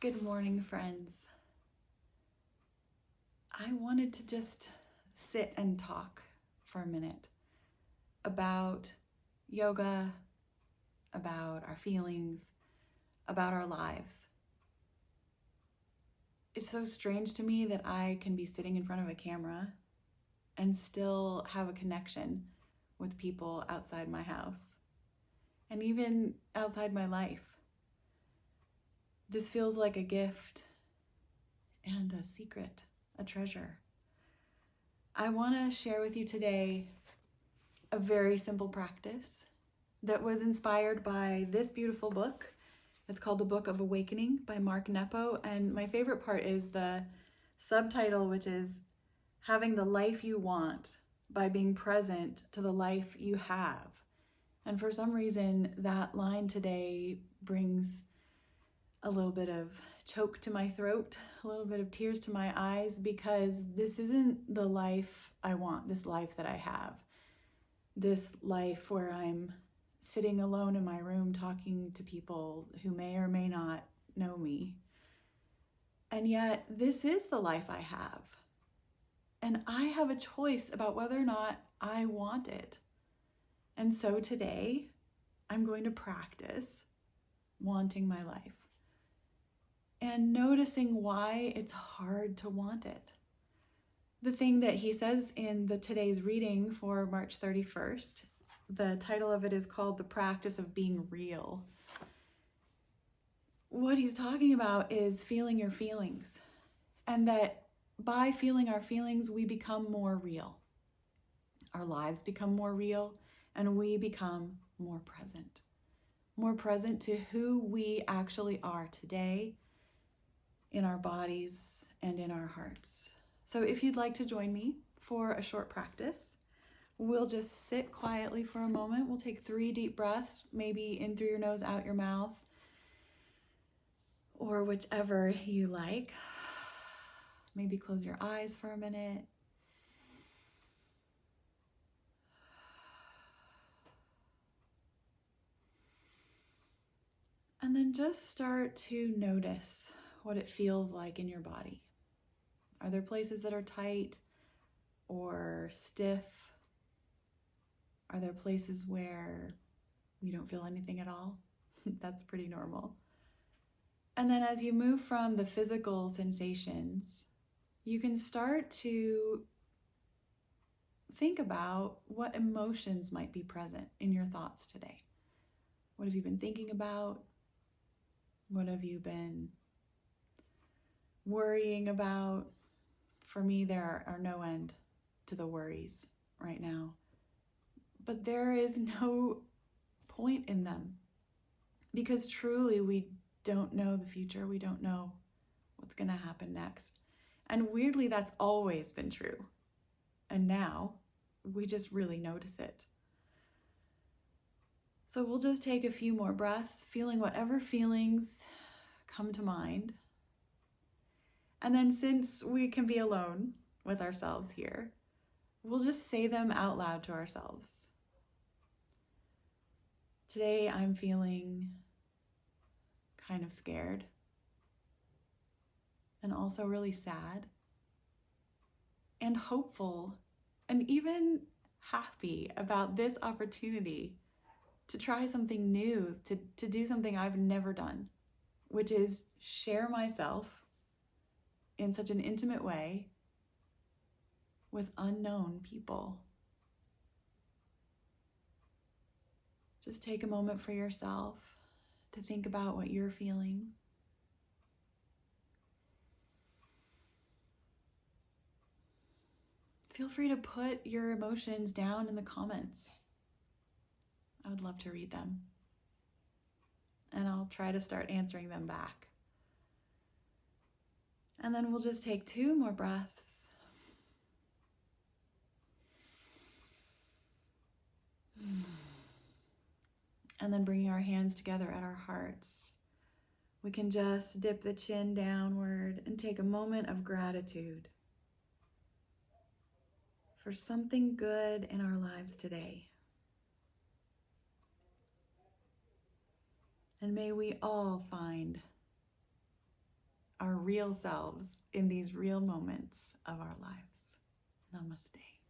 Good morning, friends. I wanted to just sit and talk for a minute about yoga, about our feelings, about our lives. It's so strange to me that I can be sitting in front of a camera and still have a connection with people outside my house and even outside my life. This feels like a gift and a secret, a treasure. I want to share with you today a very simple practice that was inspired by this beautiful book. It's called The Book of Awakening by Marc Nepo, and my favorite part is the subtitle, which is Having the Life You Want by Being Present to the Life You Have. And for some reason, that line today brings a little bit of choke to my throat, a little bit of tears to my eyes, because this isn't the life I want, this life that I have. This life where I'm sitting alone in my room talking to people who may or may not know me. And yet, this is the life I have. And I have a choice about whether or not I want it. And so today, I'm going to practice wanting my life and noticing why it's hard to want it. The thing that he says in today's reading for March 31st, the title of it is called The Practice of Being Real. What he's talking about is feeling your feelings, and that by feeling our feelings, we become more real. Our lives become more real, and we become more present to who we actually are today, in our bodies and in our hearts. So if you'd like to join me for a short practice, we'll just sit quietly for a moment. We'll take 3 deep breaths, maybe in through your nose, out your mouth, or whichever you like. Maybe close your eyes for a minute. And then just start to notice what it feels like in your body. Are there places that are tight or stiff? Are there places where you don't feel anything at all? That's pretty normal. And then as you move from the physical sensations, you can start to think about what emotions might be present in your thoughts today. What have you been thinking about? What have you been worrying about? For me, there are no end to the worries right now. But there is no point in them, because truly we don't know the future. We don't know what's going to happen next. And weirdly, that's always been true. And now we just really notice it. So we'll just take a few more breaths, feeling whatever feelings come to mind. And then, since we can be alone with ourselves here, we'll just say them out loud to ourselves. Today I'm feeling kind of scared and also really sad and hopeful and even happy about this opportunity to try something new, to do something I've never done, which is share myself in such an intimate way with unknown people. Just take a moment for yourself to think about what you're feeling. Feel free to put your emotions down in the comments. I would love to read them. And I'll try to start answering them back. And then we'll just take 2 more breaths. And then bringing our hands together at our hearts, we can just dip the chin downward and take a moment of gratitude for something good in our lives today. And may we all find real selves in these real moments of our lives. Namaste.